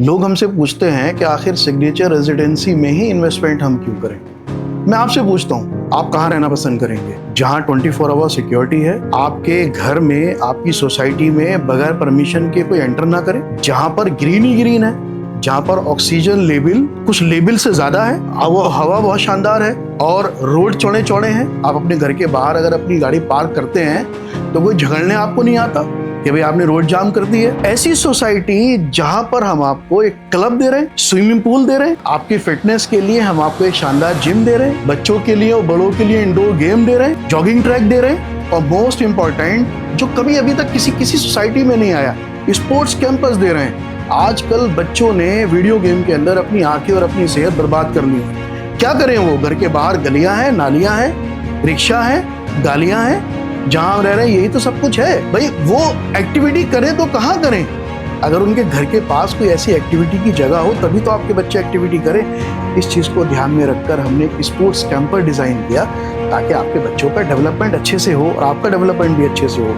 लोग हमसे पूछते हैं कि आखिर सिग्नेचर रेजिडेंसी में ही इन्वेस्टमेंट हम क्यों करें। मैं आपसे पूछता हूँ, आप कहाँ रहना पसंद करेंगे? जहाँ 24 आवर सिक्योरिटी है, आपके घर में, आपकी सोसाइटी में बगैर परमिशन के कोई एंटर ना करे, जहाँ पर ग्रीन ही ग्रीन है, जहाँ पर ऑक्सीजन लेवल कुछ लेवल से ज्यादा है, वो हवा बहुत शानदार है और रोड चौड़े चौड़े हैं। आप अपने घर के बाहर अगर अपनी गाड़ी पार्क करते हैं तो कोई झगड़ने आपको नहीं आता कि भाई आपने रोड जाम कर दी है। ऐसी सोसाइटी जहां पर हम आपको एक क्लब दे रहे हैं, स्विमिंग पूल दे रहे हैं, आपकी फिटनेस के लिए हम आपको एक शानदार जिम दे रहे हैं, बच्चों के लिए और बड़ों के लिए इंडोर गेम दे रहे हैं, जॉगिंग ट्रैक दे रहे हैं, और मोस्ट इंपॉर्टेंट जो कभी अभी तक किसी सोसाइटी में नहीं आया, स्पोर्ट्स कैंपस दे रहे हैं। आजकल बच्चों ने वीडियो गेम के अंदर अपनी आंखें और अपनी सेहत बर्बाद कर ली है। क्या करें? वो घर के बाहर गलियां हैं, नालियां हैं, रिक्शा है, गालियां हैं, जहां रह रहे हैं यही तो सब कुछ है। भाई वो एक्टिविटी करें तो कहाँ करें? अगर उनके घर के पास कोई ऐसी एक्टिविटी की जगह हो तभी तो आपके बच्चे एक्टिविटी करें। इस चीज को ध्यान में रखकर हमने एक स्पोर्ट्स कैंपर डिजाइन किया ताकि आपके बच्चों का डेवलपमेंट अच्छे से हो और आपका डेवलपमेंट भी अच्छे से हो।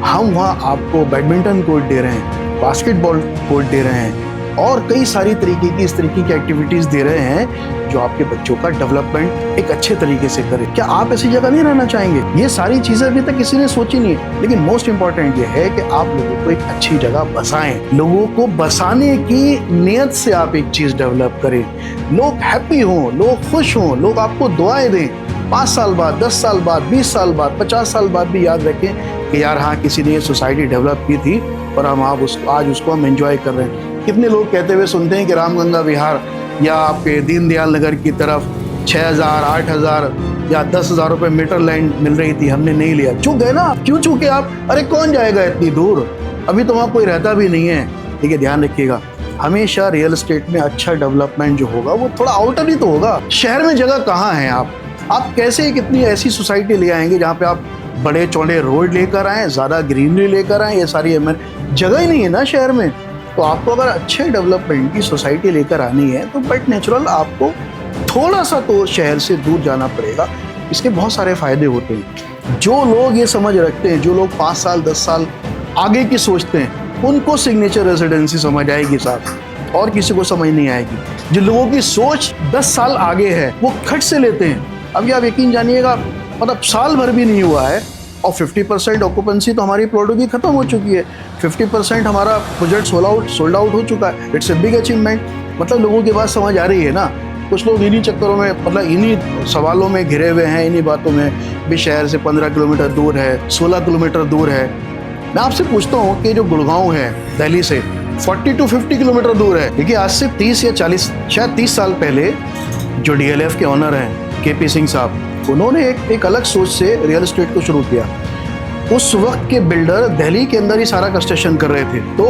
हम वहाँ आपको बैडमिंटन कोर्ट दे रहे हैं, बास्केटबॉल कोर्ट दे रहे हैं और कई सारी तरीके की इस तरीके की एक्टिविटीज दे रहे हैं जो आपके बच्चों का डेवलपमेंट एक अच्छे तरीके से करे। क्या आप ऐसी जगह नहीं रहना चाहेंगे? ये सारी चीजें अभी तक किसी ने सोची नहीं है, लेकिन मोस्ट इंपॉर्टेंट ये है कि आप लोगों को एक अच्छी जगह बसाएं। लोगों को बसाने की नियत से आप एक चीज डेवलप करें, लोग हैप्पी हों, लोग खुश हों, लोग आपको दुआएं दें। 5 साल बाद, 10 साल बाद, 20 साल बाद, 50 साल बाद भी याद रखें कि यार हाँ, किसी ने ये सोसाइटी डेवलप की थी और हम आज उसको हम एंजॉय कर रहे हैं। कितने लोग कहते हुए सुनते हैं कि रामगंगा विहार या आपके दीनदयाल नगर की तरफ 6,000, 8,000 या 10,000 रुपए मीटर लैंड मिल रही थी, हमने नहीं लिया। चूक गए ना, क्यों चूके आप? अरे कौन जाएगा इतनी दूर? अभी तो वहाँ कोई रहता भी नहीं है। ठीक है, ध्यान रखिएगा, हमेशा रियल एस्टेट में अच्छा डेवलपमेंट जो होगा वो थोड़ा आउटर ही तो होगा। शहर में जगह कहाँ है? आप कैसे कितनी ऐसी सोसाइटी ले आएंगे जहाँ पे आप बड़े चौड़े रोड लेकर आए, ज्यादा ग्रीनरी लेकर आए? ये सारी जगह ही नहीं है ना शहर में। तो आपको अगर अच्छे डेवलपमेंट की सोसाइटी लेकर आनी है तो बट नेचुरल आपको थोड़ा सा तो शहर से दूर जाना पड़ेगा। इसके बहुत सारे फायदे होते हैं। जो लोग ये समझ रखते हैं, जो लोग 5 साल 10 साल आगे की सोचते हैं, उनको सिग्नेचर रेजिडेंसी समझ आएगी साहब, और किसी को समझ नहीं आएगी। जिन लोगों की सोच 10 साल आगे है वो खट से लेते हैं। अभी आप यकीन जानिएगा, मतलब साल भर भी नहीं हुआ है और 50% ऑक्यूपेंसी तो हमारी प्रोडक्ट की खत्म हो चुकी है। 50% हमारा प्रोजेक्ट सोल्ड आउट हो चुका है। It's a big achievement. मतलब लोगों की बात समझ आ रही है ना? कुछ लोग इन्हीं चक्करों में, मतलब इन्हीं सवालों में घिरे हुए हैं, इन्हीं बातों में भी शहर से 15 किलोमीटर दूर है, 16 किलोमीटर दूर है। मैं आपसे पूछता हूँ कि जो गुड़गांव है दिल्ली से 40 to 50 किलोमीटर दूर है। देखिए आज से 30 या 40 शायद 30 साल पहले जो DLF के ऑनर हैं KP सिंह साहब, उन्होंने एक अलग सोच से रियल एस्टेट को शुरू किया। उस वक्त के बिल्डर दिल्ली के अंदर ही सारा कंस्ट्रक्शन कर रहे थे, तो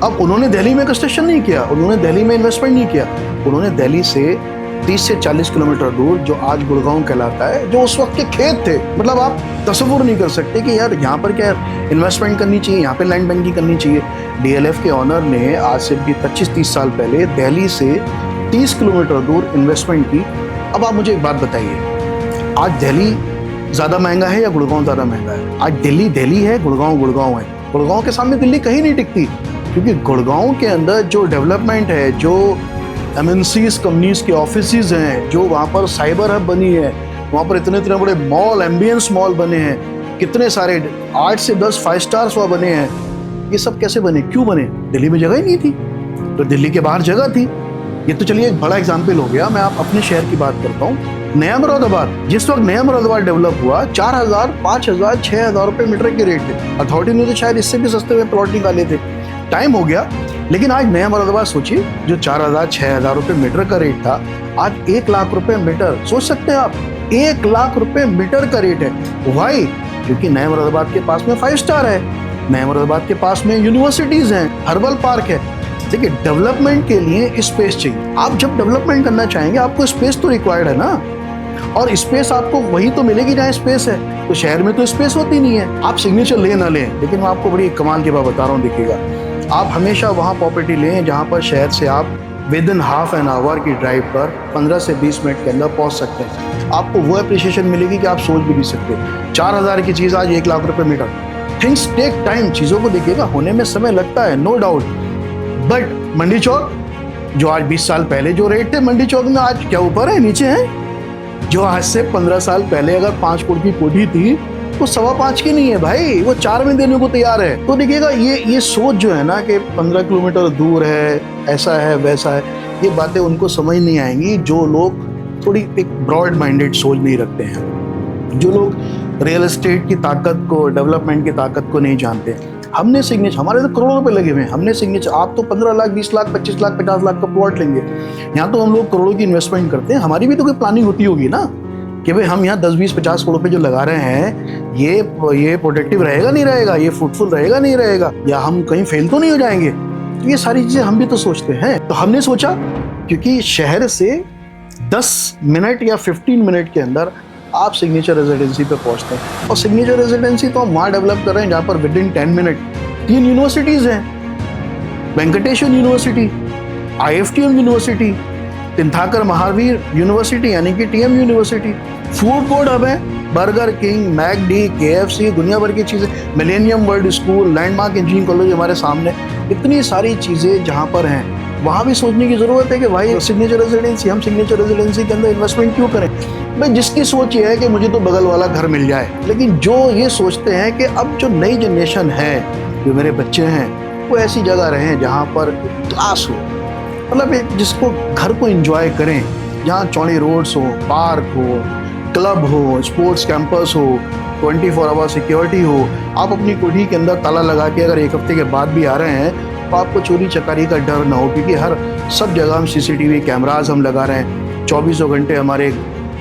अब उन्होंने दिल्ली में कंस्ट्रक्शन नहीं किया, उन्होंने दिल्ली में इन्वेस्टमेंट नहीं किया। उन्होंने दिल्ली से 30 से 40 किलोमीटर दूर जो आज गुड़गांव कहलाता है, जो उस वक्त के खेत थे, मतलब आप तस्वुर नहीं कर सकते कि यार यहाँ पर क्या इन्वेस्टमेंट करनी चाहिए, यहाँ पे लैंड बैंकिंग करनी चाहिए। DLF के ऑनर ने आज से भी 25-30 साल पहले दिल्ली से 30 किलोमीटर दूर इन्वेस्टमेंट की। अब आप मुझे एक बात बताइए, आज दिल्ली ज़्यादा महंगा है या गुड़गांव ज़्यादा महंगा है? आज दिल्ली है, गुड़गांव है। गुड़गांव के सामने दिल्ली कहीं नहीं टिकती, क्योंकि गुड़गांव के अंदर जो डेवलपमेंट है, जो MNCs कंपनीज के ऑफिसेज हैं, जो वहाँ पर साइबर हब बनी है, वहाँ पर इतने बड़े मॉल, एम्बियंस मॉल बने हैं, कितने सारे 8 से 10 5 स्टार्स वहाँ बने हैं। ये सब कैसे बने, क्यों बने? दिल्ली में जगह ही नहीं थी, तो दिल्ली के बाहर जगह थी। ये तो चलिए एक बड़ा एग्जाम्पल हो गया। मैं आप अपने शहर की बात करता हूँ, नया मुरादाबाद। जिस वक्त नया मुरादाबाद डेवलप हुआ 4,000, 5,000, 6,000 रुपए मीटर के रेट थे। अथॉरिटी ने तो शायद इससे भी सस्ते में प्लॉट निकाले थे। टाइम हो गया, लेकिन आज नया मुरादाबाद सोचिए, जो 4,000, 6,000 रुपए मीटर का रेट था, आज 1 लाख रुपए मीटर। सोच सकते हैं आप, 1 लाख रुपए मीटर का रेट है। वाई? क्योंकि नया मुरादाबाद के पास में 5 स्टार है, नया मुरादाबाद के पास में यूनिवर्सिटीज हैं, हर्बल पार्क है। देखिए, डेवलपमेंट के लिए स्पेस चाहिए। आप जब डेवलपमेंट करना चाहेंगे आपको स्पेस तो रिक्वायर्ड है ना, और स्पेस आपको वही तो मिलेगी जहाँ स्पेस है। तो शहर में तो स्पेस होती नहीं है। आप सिग्नेचर ले ना लें, लेकिन मैं आपको बड़ी कमाल की बात बता रहा हूँ, देखिएगा, आप हमेशा वहाँ प्रॉपर्टी लें जहाँ पर शहर से आप विदिन हाफ एन आवर की ड्राइव पर 15 से 20 मिनट के अंदर पहुँच सकते हैं। आपको वो अप्रिशिएशन मिलेगी कि आप सोच भी नहीं सकते। 4,000 की चीज़ आज 1 लाख रुपए मीटर। Things take time. चीज़ों को देखिएगा, होने में समय लगता है, नो डाउट, बट मंडी चौक जो आज 20 साल पहले जो रेट थे मंडी चौक में, आज क्या ऊपर है नीचे है? जो आज से 15 साल पहले अगर 5 करोड़ की कोठी थी तो 5.25 की नहीं है भाई, वो 4 में देने को तैयार है। तो देखिएगा ये सोच जो है ना कि 15 किलोमीटर दूर है, ऐसा है वैसा है, ये बातें उनको समझ नहीं आएंगी जो लोग थोड़ी एक ब्रॉड माइंडेड सोच नहीं रखते हैं, जो लोग रियल एस्टेट की ताकत को, डेवलपमेंट की ताकत को नहीं जानते। हमने सिग्नेचर, हमारे तो करोड़ों रुपए लगे हुए हैं, हमने सिग्नेचर, आप तो 15 लाख 20 लाख 25 लाख 50 लाख का प्लॉट लेंगे, यहाँ तो हम लोग करोड़ों की इन्वेस्टमेंट करते हैं। हमारी भी तो कोई प्लानिंग होती होगी ना कि भाई हम यहाँ 10 20 50 करोड़ रुपए जो लगा रहे हैं, ये प्रोडक्टिव रहेगा नहीं रहेगा, ये फ्रूटफुल रहेगा नहीं रहेगा, या हम कहीं फेल तो नहीं हो जाएंगे। तो ये सारी चीजें हम भी तो सोचते हैं। तो हमने सोचा क्योंकि शहर से 10 मिनट या 15 मिनट के अंदर आप सिग्नेचर रेजिडेंसी पे पहुंचते हैं, और सिग्नेचर रेजिडेंसी तो हम वहाँ डेवलप कर रहे हैं जहाँ पर विद इन 10 मिनट 3 यूनिवर्सिटीज़ हैं, Venkateshwara university, IFTM university, Teerthanker Mahaveer university यानी कि TM university, food court hub है, बर्गर किंग, मैकडी, KFC, दुनिया भर की चीज़ें, millennium world school, landmark engineering college हमारे सामने, इतनी सारी चीज़ें जहाँ पर हैं। वहाँ भी सोचने की ज़रूरत है कि भाई सिग्नेचर रेजिडेंसी, हम सिग्नेचर रेजिडेंसी के अंदर इन्वेस्टमेंट क्यों करें? भाई जिसकी सोच ये है कि मुझे तो बगल वाला घर मिल जाए, लेकिन जो ये सोचते हैं कि अब जो नई जनरेशन है, जो मेरे बच्चे हैं, वो ऐसी जगह रहें जहाँ पर क्लास हो, मतलब जिसको घर को एंजॉय करें, जहाँ चौड़ी रोड्स हो, पार्क हो, क्लब हो, स्पोर्ट्स कैंपस हो, 24 आवर सिक्योरिटी हो। आप अपनी कोठी के अंदर ताला लगा के अगर 1 हफ्ते के बाद भी आ रहे हैं तो आपको चोरी चकारी का डर ना हो, क्योंकि हर सब जगह हम CCTV कैमराज हम लगा रहे हैं। 24 घंटे हमारे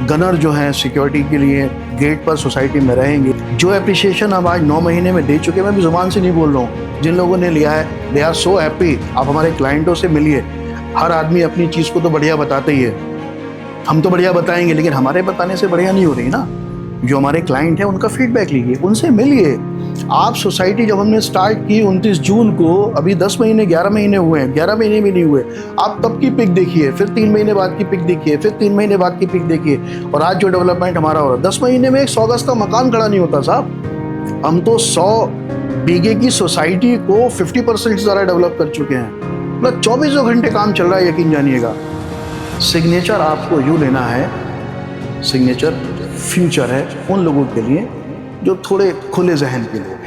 गनर जो हैं सिक्योरिटी के लिए गेट पर सोसाइटी में रहेंगे। जो एप्रिसिएशन हम आज 9 महीने में दे चुके हैं, मैं भी ज़ुबान से नहीं बोल रहा हूँ, जिन लोगों ने लिया है दे आर सो हैप्पी। आप हमारे क्लाइंटों से मिलिए, हर आदमी अपनी चीज़ को तो बढ़िया बताते ही है, हम तो बढ़िया बताएंगे, लेकिन हमारे बताने से बढ़िया नहीं हो रही ना। जो हमारे क्लाइंट हैं उनका फीडबैक लीजिए, उनसे मिलिए। आप सोसाइटी जब हमने स्टार्ट की 29 जून को, अभी 10 महीने 11 महीने हुए हैं, 11 महीने भी नहीं हुए, आप तब की पिक देखिए, फिर 3 महीने बाद की पिक देखिए, फिर 3 महीने बाद की पिक देखिए, और आज जो डेवलपमेंट हमारा हो रहा है, 10 महीने में एक 100 गज का मकान खड़ा नहीं होता साहब। हम तो 100 बीघे की सोसाइटी को 50% से ज़्यादा डेवलप कर चुके हैं, मतलब 24 घंटे काम चल रहा है, यकीन जानिएगा। सिग्नेचर आपको यूँ लेना है, सिग्नेचर फ्यूचर है उन लोगों के लिए जो थोड़े खुले जहन के लोग।